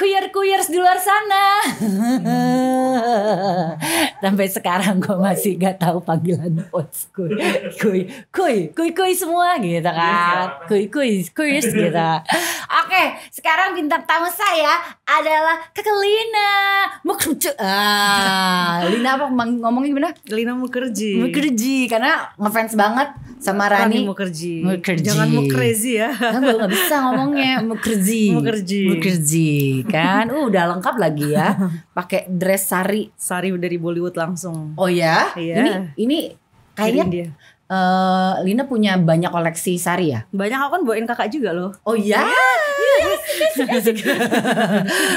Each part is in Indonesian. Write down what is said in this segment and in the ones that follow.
Queers di luar sana. Sampai sekarang gue masih gak tahu panggilan bosku. Kuy semua gitu kan. Queers gitu. Oke, sekarang bintang tamu saya adalah Kakak Lina. Lina apa ngomongnya gimana? Lina Mukherjee karena ngefans banget sama Rani Mukherjee. Jangan Mukherjee ya. Gue gak bisa ngomongnya Mukherjee kan. Udah lengkap lagi ya. Pakai dress sari dari Bollywood langsung. Oh ya? Iya. Ini kayaknya Lina punya banyak koleksi sari ya? Banyak, aku kan bawain kakak juga loh. Oh ya?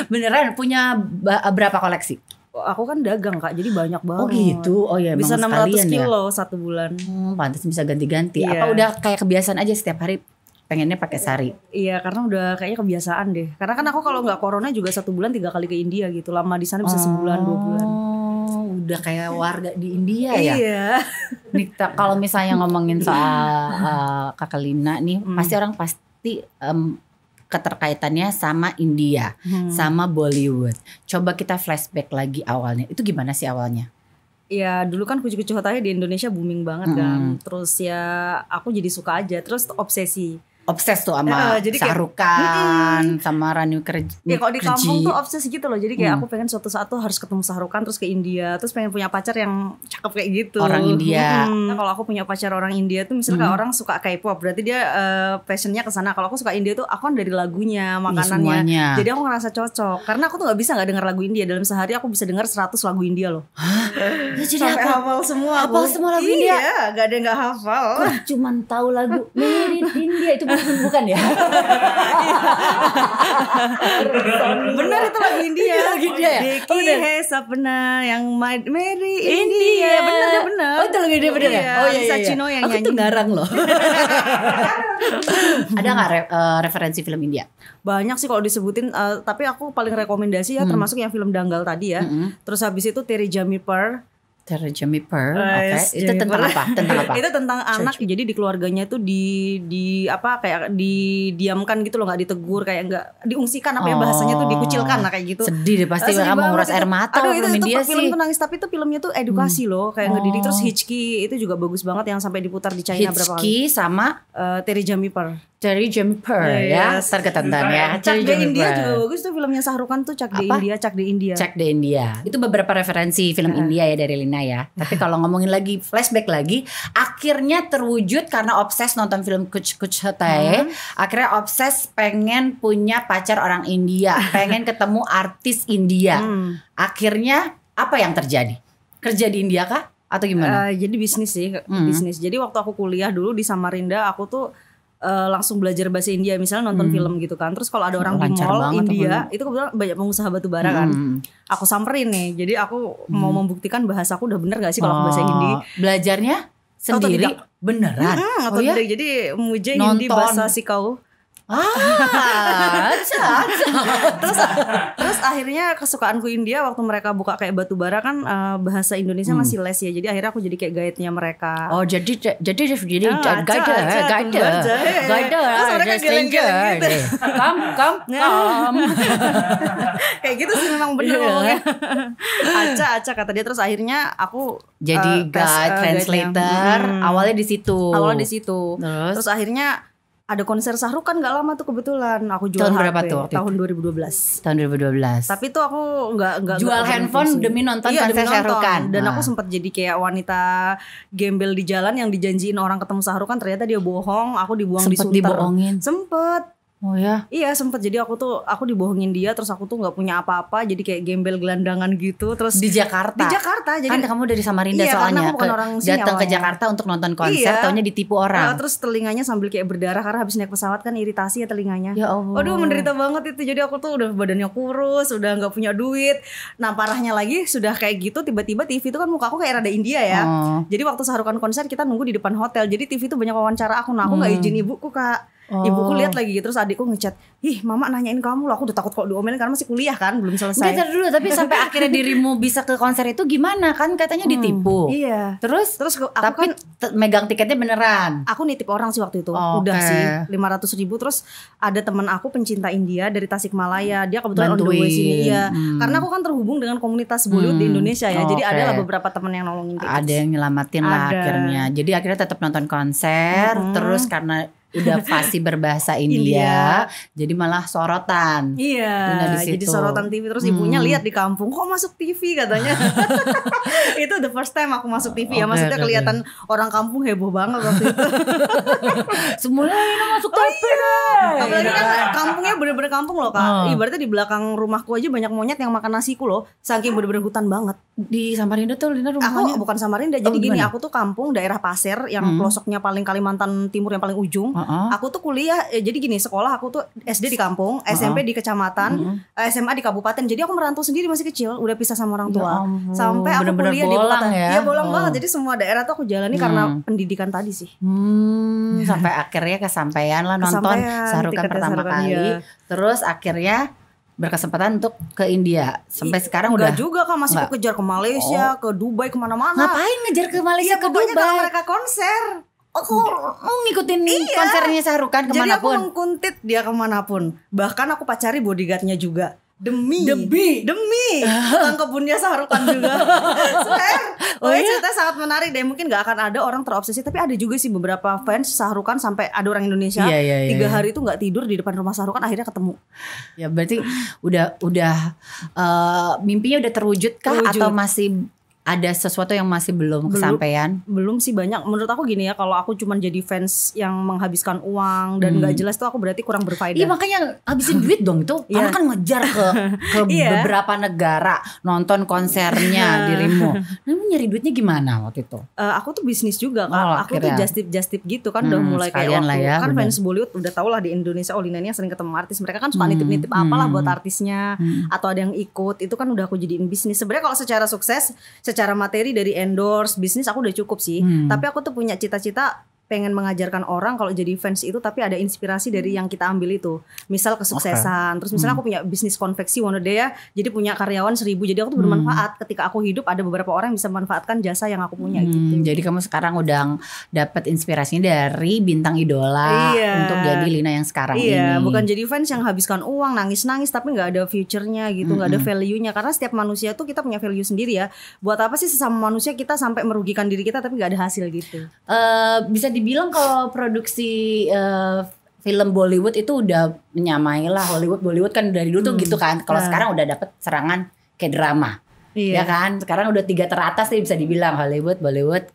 Beneran punya berapa koleksi? Aku kan dagang kak, jadi banyak banget. Oh gitu, oh ya bisa 600 kilo ya? satu bulan. Pantas bisa ganti-ganti. Iya. Apa udah kayak kebiasaan aja setiap hari pengennya pakai sari? Iya, karena udah kayaknya kebiasaan deh. Karena kan aku kalau nggak corona juga 1 bulan 3 kali ke India gitu. Lama di sana bisa sebulan 2 bulan. Udah kayak warga di India ya. Iya. Nih kalau misalnya ngomongin soal Kakak Lina nih, pasti keterkaitannya sama India, sama Bollywood. Coba kita flashback lagi awalnya. Itu gimana sih awalnya? Ya dulu kan Kucu-Kucu Hotel di Indonesia booming banget kan. Terus ya aku jadi suka aja. Terus Obses tuh sama Shah Rukh Khan, sama Rani Mukherjee. Ya kalau di kampung tuh obses gitu loh. Jadi kayak aku pengen suatu saat tuh harus ketemu Shah Rukh Khan, terus ke India, terus pengen punya pacar yang cakep kayak gitu. Orang India. Nah, kalau aku punya pacar orang India tuh misalnya orang suka K-pop, berarti dia passionnya ke sana. Kalau aku suka India tuh aku kan dari lagunya, makanannya. Jadi aku ngerasa cocok. Karena aku tuh nggak bisa nggak dengar lagu India. Dalam sehari aku bisa dengar 100 lagu India loh. Jadi sampai hafal semua. Hafal semua lagu India? Iya, gak ada yang nggak hafal. Kok cuman tahu lagu Made in India itu bukan ya? Bener itu lagu India. Deki Hai Sapna yang Mary India. Bener. Oh itu lagu India bener ya? Oh iya. Cino yang aku nyanyi. Aku tuh ngarang loh. Ada gak referensi film India? Banyak sih kalau disebutin, tapi aku paling rekomendasi ya termasuk yang film Danggal tadi ya. Terus habis itu Terry Jamiper. Itu tentang apa? Itu tentang anak, jadi di keluarganya tuh kayak didiamkan gitu loh, nggak ditegur, kayak nggak diungsikan, apa ya bahasanya tuh, dikucilkan lah kayak gitu. Sedih deh pasti, kamu nguras air mata. Aduh, itu film tuh nangis, tapi itu filmnya tuh edukasi loh, kayak ngedidik. Terus Hitchki itu juga bagus banget yang sampai diputar di China berapa kali. Hitchki sama Terry Jamiper ya, terketentan ya. Chuck de India juga bagus tuh filmnya Shah Rukh Khan tuh, Chuck de India. Itu beberapa referensi film India ya dari Lina ya. Tapi kalau ngomongin lagi, flashback lagi, akhirnya terwujud karena obses nonton film Kuch Hotel. Akhirnya obses pengen punya pacar orang India, pengen ketemu artis India. Akhirnya apa yang terjadi? Kerja di India kah? Atau gimana? Jadi bisnis sih, bisnis. Jadi waktu aku kuliah dulu di Samarinda, aku tuh langsung belajar bahasa India, misalnya nonton film gitu kan. Terus kalau ada orang di mall India, itu kebetulan banyak pengusaha batu bara kan. Aku samperin nih. Jadi aku mau membuktikan bahasaku udah bener gak sih kalau bahasa Hindi. Belajarnya sendiri? Beneran? Oh ya? Jadi muja Hindi bahasa Sikau. Terus akhirnya kesukaanku India waktu mereka buka kayak batu bara kan, bahasa Indonesia masih les ya. Jadi akhirnya aku jadi kayak guide-nya mereka. Oh jadi guide. Terus mereka geleng-geleng gitu. Come. Kayak gitu sih memang bener ngomongnya. Aca kata dia. Terus akhirnya aku jadi guide, translator. Awalnya di situ. Terus akhirnya ada konser Shah Rukh Khan gak lama tuh kebetulan. Aku jual tahun berapa HP tuh? Tahun 2012. Tapi tuh aku nggak jual handphone demi nonton konser Shah Rukh Khan. Dan aku sempat jadi kayak wanita gembel di jalan yang dijanjiin orang ketemu Shah Rukh Khan, ternyata dia bohong. Aku dibuang di Sunter. Dibohongin? Sempet. Oh ya? Iya sempet. Jadi aku dibohongin dia. Terus aku tuh gak punya apa-apa. Jadi kayak gembel gelandangan gitu. Terus di Jakarta? Jadi, kan kamu dari Samarinda soalnya. Datang ke Jakarta untuk nonton konser. Taunya ditipu orang. Terus telinganya sambil kayak berdarah. Karena habis naik pesawat kan iritasi ya telinganya. Ya Allah. Waduh menderita banget itu. Jadi aku tuh udah badannya kurus. Udah gak punya duit. Nah parahnya lagi sudah kayak gitu. Tiba-tiba TV itu kan muka aku kayak rada India ya. Jadi waktu Shah Rukh Khan konser kita nunggu di depan hotel. Jadi TV itu banyak wawancara aku. Nah aku gak izin ibuku kak. Ibuku lihat lagi terus adikku ngechat, "Ih, mama nanyain kamu loh." Aku udah takut kalau diomelin karena masih kuliah kan, belum selesai. Enggak dulu, tapi sampai akhirnya dirimu bisa ke konser itu gimana? Kan katanya ditipu. Iya. Terus aku tapi kan megang tiketnya beneran. Aku nitip orang sih waktu itu. Oh, udah oke. sih 500.000. Terus ada teman aku pencinta India dari Tasikmalaya. Dia kebetulan on the way Bantuin. sini. Iya. Karena aku kan terhubung dengan komunitas Bollywood di Indonesia ya. Jadi Oke. ada lah beberapa teman yang nolongin tiket. Ada yang nyelamatin lah Ada. akhirnya. Jadi akhirnya tetap nonton konser. Terus karena udah fasih berbahasa India, jadi malah sorotan. Iya, Lina di jadi situ. sorotan TV. Terus ibunya lihat di kampung, kok masuk TV katanya. Itu the first time aku masuk TV ya. Oke, Maksudnya oke, kelihatan orang kampung heboh banget waktu itu. Semuanya Lina masuk TV deh. Apalagi kan kampungnya bener-bener kampung loh Kak. Ibaratnya di belakang rumahku aja banyak monyet yang makan nasiku loh. Saking bener-bener hutan banget. Di Samarinda tuh Lina rumahnya. Aku bukan Samarinda. Jadi gini, gimana? aku tuh kampung daerah Pasir yang pelosoknya paling Kalimantan Timur yang paling ujung. Aku tuh kuliah, jadi gini, sekolah aku tuh SD di kampung, SMP di kecamatan, SMA di kabupaten. Jadi aku merantau sendiri masih kecil, udah pisah sama orang tua. ampun, Sampai aku bener-bener kuliah di bolang kota. ya? Iya, bolang banget. Jadi semua daerah tuh aku jalani karena pendidikan tadi sih. Sampai akhirnya kesampaian lah nonton Kesampaian, Sarukan tiketnya pertama Sarukan, kali. iya. Terus akhirnya berkesempatan untuk ke India. Sampai sekarang Enggak udah juga Kak, masih Enggak. aku kejar ke Malaysia, ke Dubai, kemana-mana. ngapain ngejar ke Malaysia, Iya, ke pokoknya kalau Dubai? mereka konser. Mau ngikutin konsernya Sarukan Jadi aku kemanapun. mengkuntit dia kemanapun. Bahkan aku pacari bodyguardnya juga. Demi tukang kebunnya Sarukan juga. Cerita sangat menarik deh. Mungkin gak akan ada orang terobsesi, tapi ada juga sih beberapa fans Sarukan sampai ada orang Indonesia Iya, 3 hari itu gak tidur di depan rumah Sarukan, akhirnya ketemu. Ya berarti udah mimpinya udah terwujud kah atau masih ada sesuatu yang masih belum kesampaian? Belum sih banyak. Menurut aku gini ya, kalau aku cuman jadi fans yang menghabiskan uang dan gak jelas tuh aku berarti kurang berfaedah. Iya makanya habisin duit dong itu. Karena kan ngejar ke beberapa negara nonton konsernya dirimu. Nah, nyari duitnya gimana waktu itu? Aku tuh bisnis juga Kak. Aku tuh akhirnya. just tip gitu kan udah mulai kayak sekalian waktu lah ya, kan bener. fans Bollywood udah tau lah di Indonesia Lina ini sering ketemu artis, mereka kan suka nitip-nitip apalah buat artisnya atau ada yang ikut, itu kan udah aku jadiin bisnis. Sebenarnya kalau secara sukses, secara materi dari endorse bisnis aku udah cukup sih. Tapi aku tuh punya cita-cita pengen mengajarkan orang kalau jadi fans itu tapi ada inspirasi dari yang kita ambil itu. Misal kesuksesan. Terus misalnya aku punya bisnis konveksi one day ya. Jadi punya karyawan 1000. Jadi aku tuh bermanfaat. Ketika aku hidup ada beberapa orang yang bisa memanfaatkan jasa yang aku punya gitu. Jadi kamu sekarang udah dapat inspirasinya dari bintang idola untuk jadi Lina yang sekarang ini. Iya, bukan jadi fans yang habiskan uang nangis-nangis tapi nggak ada future-nya gitu, nggak ada value-nya. Karena setiap manusia tuh kita punya value sendiri ya. Buat apa sih sesama manusia kita sampai merugikan diri kita tapi nggak ada hasil gitu? Bisa dibilang kalau produksi film Bollywood itu udah menyamai lah Bollywood kan dari dulu tuh gitu kan. Kalau sekarang udah dapet serangan kayak drama. Iya. Ya kan, sekarang udah 3 teratas nih bisa dibilang Bollywood,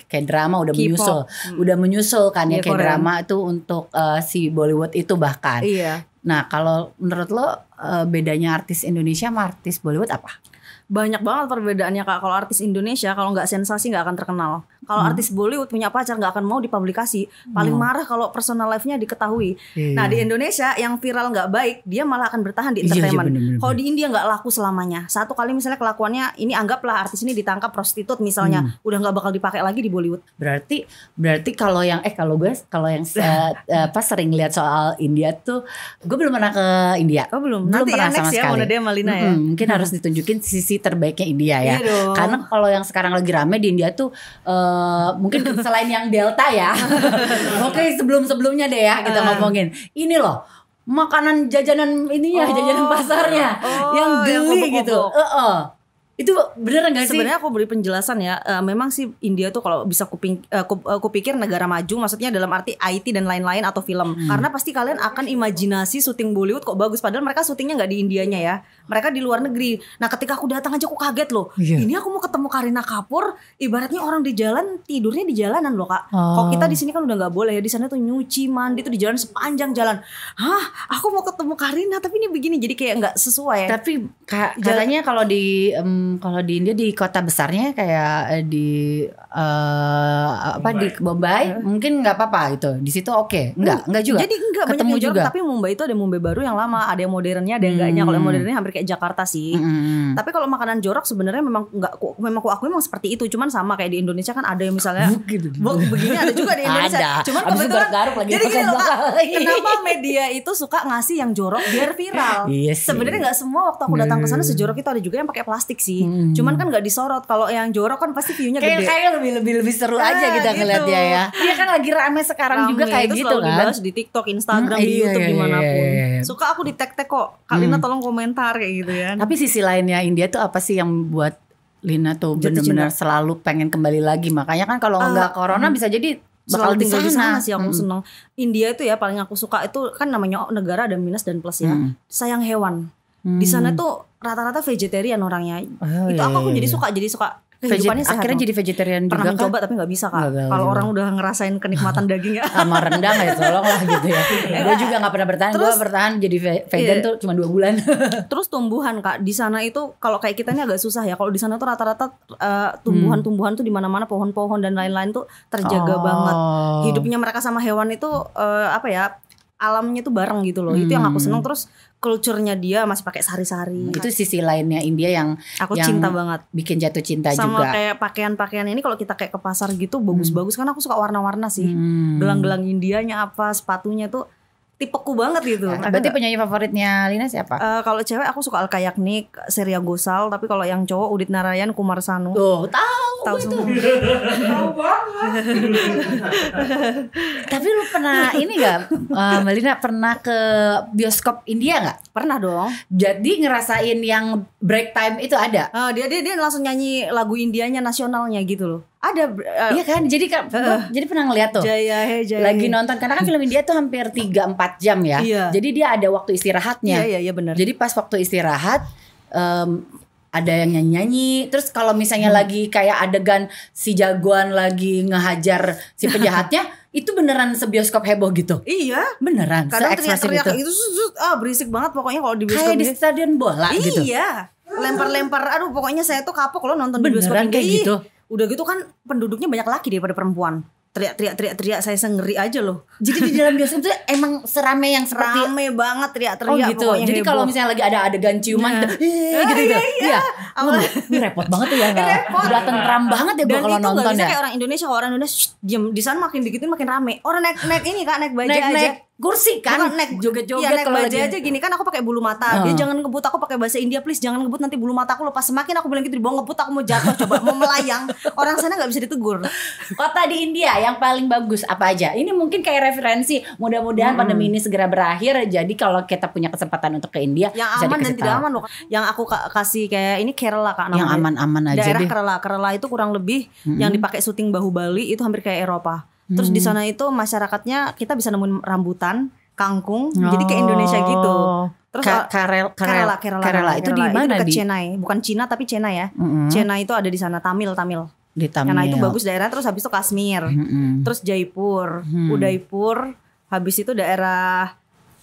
kayak drama udah menyusul, kan ya kayak drama itu untuk si Bollywood itu bahkan. Iya. Nah kalau menurut lo bedanya artis Indonesia sama artis Bollywood apa? Banyak banget perbedaannya Kak. Kalau artis Indonesia kalau nggak sensasi nggak akan terkenal. Kalau artis Bollywood punya pacar nggak akan mau dipublikasi. Paling marah kalau personal life-nya diketahui. Nah di Indonesia yang viral nggak baik dia malah akan bertahan di entertainment. Kalau di India nggak laku selamanya. Satu kali misalnya kelakuannya ini, anggaplah artis ini ditangkap prostitut misalnya, udah nggak bakal dipakai lagi di Bollywood. Berarti kalau yang pas sering lihat soal India tuh, gue belum pernah ke India. Oh belum. Belum Nanti pernah ya next sama ya sekali. Mona Dea Malina ya. Mungkin harus ditunjukin sisi terbaiknya India ya. Iya dong. Karena kalau yang sekarang lagi rame di India tuh mungkin selain yang Delta ya. Oke, sebelumnya deh ya kita ngomongin. Ini loh makanan jajanan ininya, jajanan pasarnya yang geli gitu. Itu bener gak sih? Sebenarnya aku beri penjelasan ya. Memang sih India tuh kalau bisa kupikir negara maju, maksudnya dalam arti IT dan lain-lain atau film. Karena pasti kalian akan imajinasi syuting Bollywood kok bagus, padahal mereka syutingnya nggak di Indianya ya. Mereka di luar negeri. Nah ketika aku datang aja aku kaget loh. Ini aku mau ketemu Kareena Kapoor, ibaratnya orang di jalan tidurnya di jalanan loh Kak. Kalau kita di sini kan udah nggak boleh ya. Di sana tuh nyuci mandi tuh di jalan sepanjang jalan. Hah? Aku mau ketemu Kareena tapi ini begini, jadi kayak nggak sesuai. Katanya kalau di India di kota besarnya kayak di di Mumbai mungkin nggak apa-apa gitu. Di situ oke. Enggak juga. Jadi enggak ketemu banyak yang juga. jorok, tapi Mumbai itu ada Mumbai baru yang lama, ada yang modernnya, ada yang enggaknya. Kalau yang modernnya hampir kayak Jakarta sih. Tapi kalau makanan jorok sebenarnya memang aku akui memang seperti itu. Cuman sama kayak di Indonesia kan ada yang misalnya begini ada juga di Indonesia. Ada. Cuman kebetulan jadi gini loh Kak, kenapa media itu suka ngasih yang jorok biar viral? Iya sebenarnya nggak semua waktu aku datang ke sana sejorok itu, ada juga yang pakai plastik sih. Cuman kan nggak disorot. Kalau yang jorok kan pasti view-nya gede. Kayak lebih seru aja kita ngeliatnya ya. Dia kan lagi rame sekarang juga kayak itu gitu kan. Dibahas di TikTok, Instagram, di YouTube dimanapun. Suka aku di tag kok. Kak Lina tolong komentar kayak gitu ya. Tapi sisi lainnya India tuh apa sih yang buat Lina tuh benar-benar selalu pengen kembali lagi? Makanya kan kalau nggak corona bisa jadi bakal tinggal di sana sih. Aku seneng. India itu ya paling aku suka itu kan namanya negara ada minus dan plus ya. Sayang hewan. Di sana tuh rata-rata vegetarian orangnya. Itu aku jadi suka kehidupannya sehat. Akhirnya jadi vegetarian juga. Pernah mencoba tapi nggak bisa Kak. Kalau orang udah ngerasain kenikmatan daging ya. Sama rendang ya tolong lah gitu ya. Gue juga nggak pernah bertahan. Gue bertahan jadi vegan tuh cuma 2 bulan. Terus tumbuhan Kak di sana itu kalau kayak kita ini agak susah ya. Kalau di sana tuh rata-rata tumbuhan-tumbuhan tuh di mana-mana, pohon-pohon dan lain-lain tuh terjaga banget. Hidupnya mereka sama hewan itu alamnya tuh bareng gitu loh. Itu yang aku seneng. Terus culture-nya dia masih pakai sari-sari. Itu sisi lainnya India yang aku cinta banget. Bikin jatuh cinta sama juga. Sama kayak pakaian-pakaian ini kalau kita kayak ke pasar gitu bagus-bagus kan aku suka warna-warna sih. Gelang-gelang Indianya apa, sepatunya tuh tipeku banget gitu. Berarti penyanyi favoritnya Lina siapa? Kalau cewek aku suka Alka Yagnik, Surya Ghosal, tapi kalau yang cowok Udit Narayan, Kumar Sanu. Tahu semua. Tahu banget. Tapi lu pernah ini nggak, Lina pernah ke bioskop India nggak? Pernah dong. Jadi ngerasain yang break time itu ada? Dia langsung nyanyi lagu Indianya nasionalnya gitu loh. Ada iya kan, jadi pernah ngeliat tuh Jaya lagi nonton, karena kan film India tuh hampir 3-4 jam ya. Jadi dia ada waktu istirahatnya. Iya benar. Jadi pas waktu istirahat ada yang nyanyi. Terus kalau misalnya lagi kayak adegan si jagoan lagi ngehajar si penjahatnya itu beneran sebioskop heboh gitu. Iya beneran. Kadang teriak-teriak gitu berisik banget pokoknya kalau di bioskop. Kayak di stadion bola gitu. Iya lempar-lempar. Aduh pokoknya saya tuh kapok loh nonton di bioskop kayak gitu. Udah gitu kan penduduknya banyak laki daripada perempuan. Teriak saya ngeri aja loh. Jadi di dalam bioskop itu emang serame yang seperti rame banget teriak-teriak gitu. Jadi kalau misalnya lagi ada adegan ciuman gitu. Iya. Ini repot banget tuh ya. Udah tentram banget ya gue kalau nonton ya. Kayak orang Indonesia, kalau orang Indonesia diam di sana makin dikitin makin rame. Orang naik ini Kak, naik baja aja. Kursi kan, joget-joget kalau baja aja gini kan. Aku pakai bulu mata, dia jangan ngebut. Aku pakai bahasa India, please jangan ngebut, nanti bulu mata aku lepas. Semakin aku bilang gitu, dibawa ngebut aku mau jatuh, coba mau melayang. Orang sana nggak bisa ditegur. Kota di India yang paling bagus apa aja? Ini mungkin kayak referensi. Mudah-mudahan pandemi ini segera berakhir. Jadi kalau kita punya kesempatan untuk ke India, yang aman dan tidak aman loh. Yang aku kasih kayak ini Kerala Kak namanya. Yang aman-aman aja. Daerah Kerala itu kurang lebih yang dipakai syuting Bahubali itu hampir kayak Eropa. Terus di sana itu masyarakatnya kita bisa nemuin rambutan, kangkung, jadi kayak Indonesia gitu. Terus Kerala itu di mana? Itu dekat Chennai, bukan Cina tapi Chennai ya. Chennai itu ada di sana, Tamil. Di Tamil. Karena itu bagus daerah. Terus habis itu Kashmir, terus Jaipur, Udaipur, habis itu daerah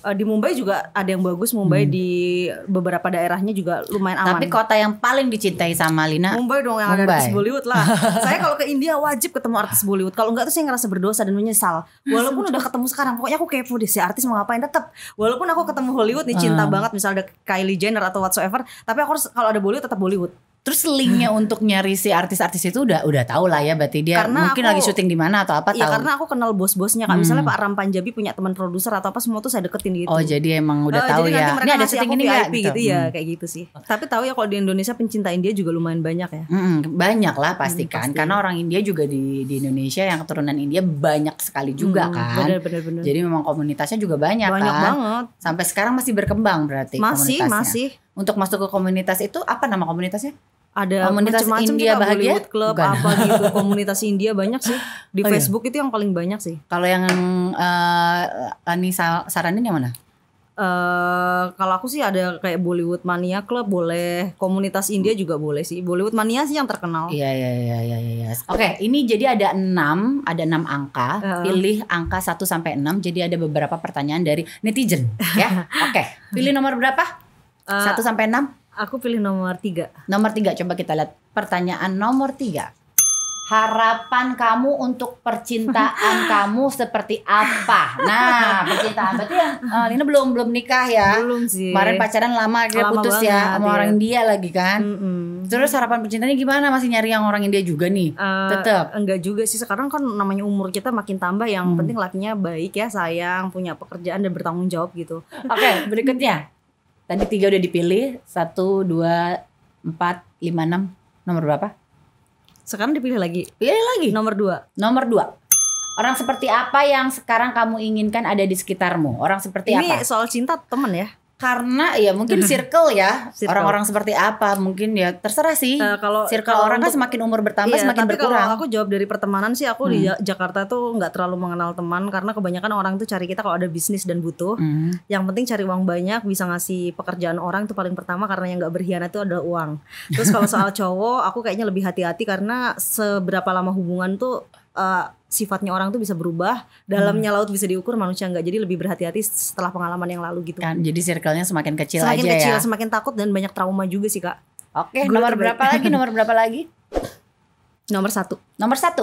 di Mumbai juga ada yang bagus. Mumbai di beberapa daerahnya juga lumayan aman. Tapi kota yang paling dicintai sama Lina Mumbai dong, yang ada artis Bollywood lah. Saya kalau ke India wajib ketemu artis Bollywood. Kalau enggak tuh saya ngerasa berdosa dan menyesal. Walaupun udah ketemu sekarang, pokoknya aku kepo deh si artis mau ngapain tetap. Walaupun aku ketemu Hollywood nih cinta banget, misalnya ada Kylie Jenner atau whatsoever, tapi aku harus kalau ada Bollywood tetap Bollywood. Terus linknya untuk nyari si artis-artis itu udah tahu lah ya, berarti dia karena mungkin lagi syuting di mana atau apa tahu. Iya, karena aku kenal bos-bosnya Kak. Misalnya Pak Ram Panjabi punya teman produser atau apa, semua tuh saya deketin gitu. Oh, jadi emang udah tahu ya. Ini ada syuting ini enggak gitu ya, kayak gitu sih. Tapi tahu ya kalau di Indonesia pencinta India juga lumayan banyak ya. Banyak lah pasti kan. Karena orang India juga di Indonesia yang keturunan India banyak sekali juga kan. Bener. Jadi memang komunitasnya juga banyak kan. Banget. Sampai sekarang masih berkembang berarti komunitasnya. Masih. Untuk masuk ke komunitas itu apa nama komunitasnya? Ada komunitas India Bahagia Bollywood Club apa gitu. Komunitas India banyak sih di Facebook itu yang paling banyak sih. Kalau yang Ani saranin yang mana? Kalau aku sih ada kayak Bollywood Mania Club boleh, komunitas India juga boleh sih. Bollywood Mania sih yang terkenal. Iya. Oke, ini jadi ada 6 angka. Pilih angka 1 sampai 6. Jadi ada beberapa pertanyaan dari netizen ya. Oke, pilih nomor berapa? 1 sampai 6. Aku pilih nomor 3. Nomor 3, coba kita lihat pertanyaan nomor 3. Harapan kamu untuk percintaan kamu seperti apa? Nah, percintaan berarti yang Lina belum nikah ya? Belum sih. Kemarin pacaran lama akhirnya Lama putus banget, ya sama iya. orang India lagi kan? Terus harapan percintaannya gimana? Masih nyari yang orang India juga nih? Tetap. Enggak juga sih, sekarang kan namanya umur kita makin tambah, yang penting lakinya baik ya, sayang, punya pekerjaan dan bertanggung jawab gitu. Oke, berikutnya. Tadi 3 udah dipilih, 1, 2, 4, 5, 6. Nomor berapa? Sekarang dipilih lagi. Pilih lagi. Nomor 2. Nomor 2. Orang seperti apa yang sekarang kamu inginkan ada di sekitarmu? Orang seperti Ini apa? soal cinta teman ya. Karena ya mungkin circle ya. Circle. Orang-orang seperti apa mungkin ya terserah sih. Kalau Circle orang kan semakin umur bertambah semakin tapi berkurang. kalau aku jawab dari pertemanan sih, aku di Jakarta tuh nggak terlalu mengenal teman, karena kebanyakan orang tuh cari kita kalau ada bisnis dan butuh. Yang penting cari uang banyak, bisa ngasih pekerjaan orang tuh paling pertama, karena yang nggak berkhianat itu adalah uang. Terus kalau soal cowok, aku kayaknya lebih hati-hati, karena seberapa lama hubungan tuh sifatnya orang tuh bisa berubah, dalamnya laut bisa diukur, manusia enggak. Jadi lebih berhati-hati setelah pengalaman yang lalu gitu. Kan jadi circle-nya semakin kecil Semakin aja kecil, ya. semakin takut dan banyak trauma juga sih, Kak. Oke, Guru nomor terbaik. berapa lagi? Nomor berapa lagi? Nomor 1. Nomor 1.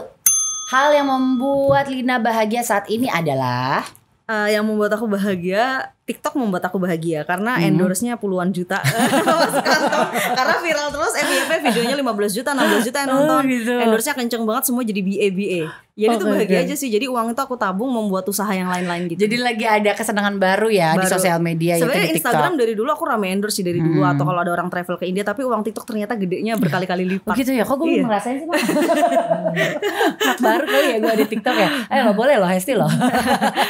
Hal yang membuat Lina bahagia saat ini adalah Yang membuat aku bahagia, TikTok membuat aku bahagia karena endorse-nya puluhan juta. Masuk kantong. Karena viral terus, FYP videonya 15 juta, 16 juta yang nonton. gitu. Endorse-nya kenceng banget, semua jadi BA. Jadi itu bahagia aja sih. Jadi uang itu aku tabung membuat usaha yang lain-lain gitu. jadi lagi ada kesenangan baru ya di Baru. sosial media yaitu Sebenarnya di TikTok. Instagram dari dulu aku rame endorse sih dari dulu, atau kalau ada orang travel ke India, tapi uang TikTok ternyata gedenya berkali-kali lipat. Oh gitu ya, kok gue Iya. belum ngerasain sih Mak? Anak baru kali ya gue di TikTok ya. Gak boleh loh, Hesti loh.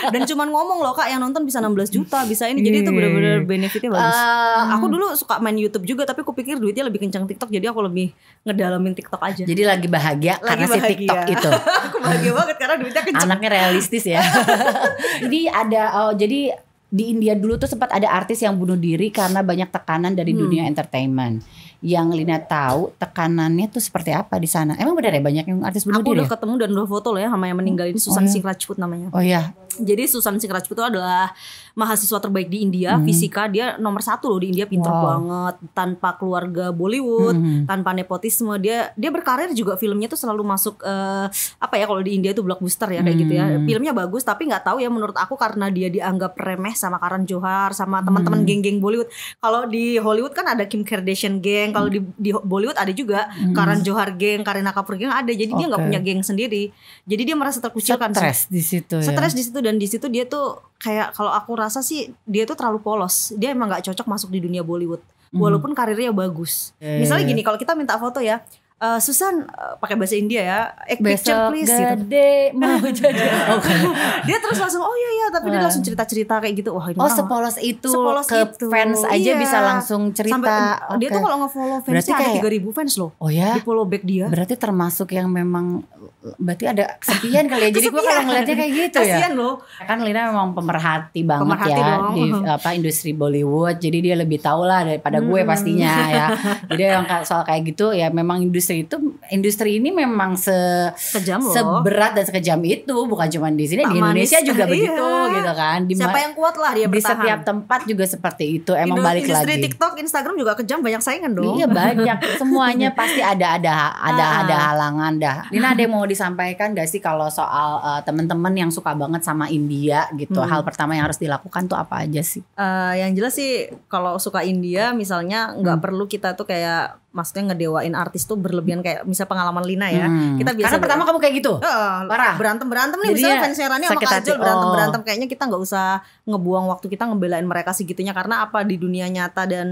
Dan cuman ngomong loh, Kak, yang nonton bisa 16 juta, bisa ini. Jadi itu benar-benar benefitnya bagus. Aku dulu suka main YouTube juga, tapi aku pikir duitnya lebih kencang TikTok, jadi aku lebih ngedalamin TikTok aja. Jadi lagi bahagia karena si bahagia. TikTok itu. Aku bahagia banget karena duitnya kencang. Anaknya realistis ya. Jadi jadi di India dulu tuh sempat ada artis yang bunuh diri karena banyak tekanan dari dunia entertainment. Yang Lina tahu tekanannya tuh seperti apa di sana? Emang benar ya banyak yang artis bunuh Aku diri? udah ketemu dan udah foto loh ya sama yang meninggal ini, Susan Singh Rajput namanya. Oh iya. Jadi Susan Singh Rajput itu adalah mahasiswa terbaik di India, fisika. Dia nomor 1 loh di India, pinter banget, tanpa keluarga Bollywood, tanpa nepotisme. Dia berkarir juga, filmnya tuh selalu masuk apa ya, kalau di India tuh blockbuster ya kayak gitu ya. Filmnya bagus, tapi nggak tahu ya, menurut aku karena dia dianggap remeh sama Karan Johar sama teman-teman geng-geng Bollywood. Kalau di Hollywood kan ada Kim Kardashian geng, kalau di Bollywood ada juga Karan Johar geng, Kareena Kapoor geng ada. Jadi dia nggak punya geng sendiri. Jadi dia merasa terkucilkan. Stres di situ ya. Stres di situ, dan di situ dia tuh kayak, kalau aku rasa sih dia tuh terlalu polos. Dia emang nggak cocok masuk di dunia Bollywood. Walaupun karirnya bagus. Misalnya gini, kalau kita minta foto ya, Susan pakai bahasa India ya, picture Besok please gitu. gede mau jadi. Dia terus langsung oh iya tapi dia langsung cerita-cerita kayak gitu. Wah, ini Oh orang sepolos itu sepolos ke itu. fans aja Iya. bisa langsung cerita. Sampai, dia Oke. tuh kalau nge-follow Berarti fansnya ada kayak- 3.000 fans loh. Oh ya. Di follow back dia. Berarti termasuk yang memang berarti ada kesepian kali ya. Jadi gue kalau ngeliatnya kayak gitu ya. Kasian loh. Kan Lina memang pemerhati banget Pemerhati ya dong. di industri Bollywood. Jadi dia lebih tahu lah daripada gue pastinya ya. Jadi yang soal kayak gitu ya, memang industri ini memang Kejam loh. seberat dan sekejam itu, bukan cuma di sini, Tak di Indonesia manis. juga Iya. begitu gitu kan. Siapa yang kuat lah dia di bertahan. setiap tempat juga seperti itu. Emang balik Industri lagi. TikTok, Instagram juga kejam, banyak saingan dong. Iya banyak, semuanya pasti ada halangan dah. Lina ada yang mau disampaikan gak sih kalau soal teman-teman yang suka banget sama India gitu? Hal pertama yang harus dilakukan tuh apa aja sih? Yang jelas sih kalau suka India misalnya nggak perlu kita tuh kayak maksudnya ngedewain artis tuh berlebihan, kayak misal pengalaman Lina ya. Kita biasa Karena pertama kamu kayak gitu. Parah. berantem nih, Jadi misalnya ya, fansnya Rani sama sakit hati. Kajol berantem kayaknya kita nggak usah ngebuang waktu kita ngebelain mereka segitunya, karena apa, di dunia nyata dan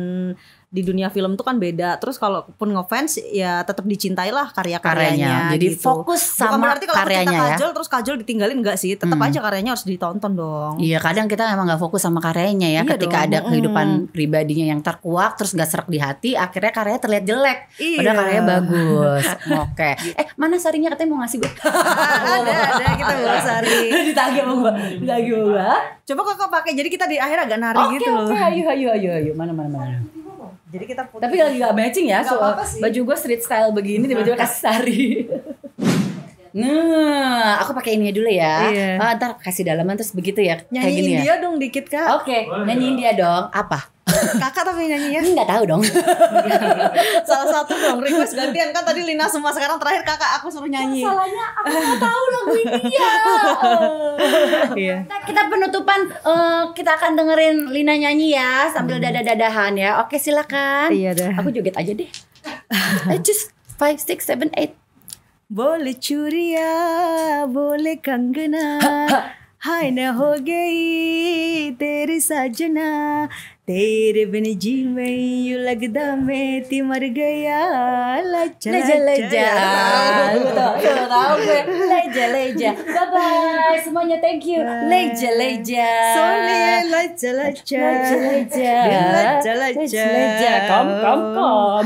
di dunia film tuh kan beda. Terus kalaupun ngefans ya tetap dicintai lah karya-karyanya. Jadi gitu. fokus Bukan sama berarti kalau aku cinta karyanya ya. Kajol terus Kajol ditinggalin, enggak sih, tetap aja karyanya harus ditonton dong. Iya, kadang kita emang gak fokus sama karyanya ya. Iya Ketika dong. ada kehidupan pribadinya yang terkuak terus gak serak di hati, akhirnya karyanya terlihat jelek. Iya. Padahal karyanya bagus. Oke. Mana Sarinya, katanya mau ngasih gue. ada kita bahas hari. Ditagih sama gue. Coba kakak pakai, jadi kita di akhir agak nari gitu loh. Oke, ayo. Mana. Jadi kita putar. Tapi lagi gak matching ya. Gak So, apa-apa sih. baju gue street style begini, tiba-tiba kasih Sari. Nah, aku pakai ini dulu ya. Iya. Ntar kasih dalaman terus begitu ya. Kayak Nyanyi gini India ya. dong dikit, Kak. Oke, nyanyiin dia dong. Apa? Kakak tapi nyanyi ya. Nggak tahu dong. Salah satu dong request gantian kan tadi Lina semua, sekarang terakhir kakak aku suruh nyanyi. Masalahnya aku nggak tahu lagu India. Iya. Kita penutupan kita akan dengerin Lina nyanyi ya sambil dadah-dadahan ya. Oke silakan. Iya dah. Aku joget aja deh. Just 5, 6, 7, 8. बोले चूरिया बोले कंगना हाय न हो गई तेरी सजना तेरे बिन जी में यूं लगदा मैं ती मर गया लजा Leja. Tahu gue. Leja. Bye bye semuanya, thank you. Leja. सोने लजा Leja. Kom.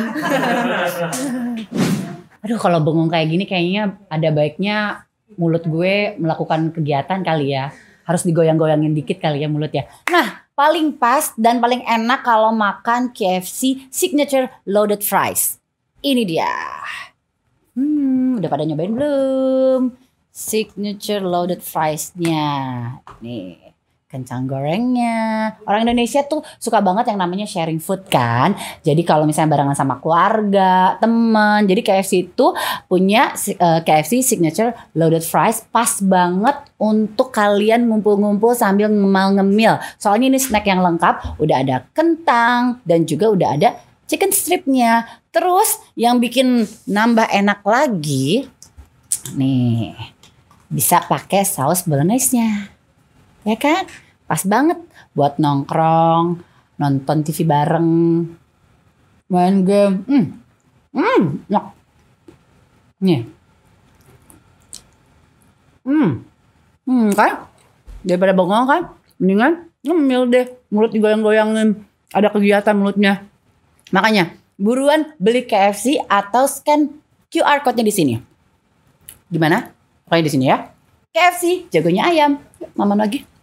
Aduh, kalau bengong kayak gini kayaknya ada baiknya mulut gue melakukan kegiatan kali ya. Harus digoyang-goyangin dikit kali ya mulut ya. Nah, paling pas dan paling enak kalau makan KFC Signature Loaded Fries. Ini dia. Udah pada nyobain belum? Signature Loaded Fries-nya. Nih. Kencang gorengnya. Orang Indonesia tuh suka banget yang namanya sharing food kan. Jadi kalau misalnya barengan sama keluarga, teman. Jadi KFC itu punya KFC Signature Loaded Fries. Pas banget untuk kalian ngumpul-ngumpul sambil ngemil-ngemil. Soalnya ini snack yang lengkap. Udah ada kentang dan juga udah ada chicken stripnya. Terus yang bikin nambah enak lagi. Nih. Bisa pakai saus bolognese-nya. Ya kan? Pas banget buat nongkrong, nonton TV bareng, main game. Enak. Nih. Kan? Daripada bengong kan? Mendingan ngemil deh. Mulut digoyang-goyangin. Ada kegiatan mulutnya. Makanya buruan beli KFC atau scan QR code-nya di sini. Gimana? Pokoknya di sini ya. KFC, jagonya ayam. Yuk, maman lagi.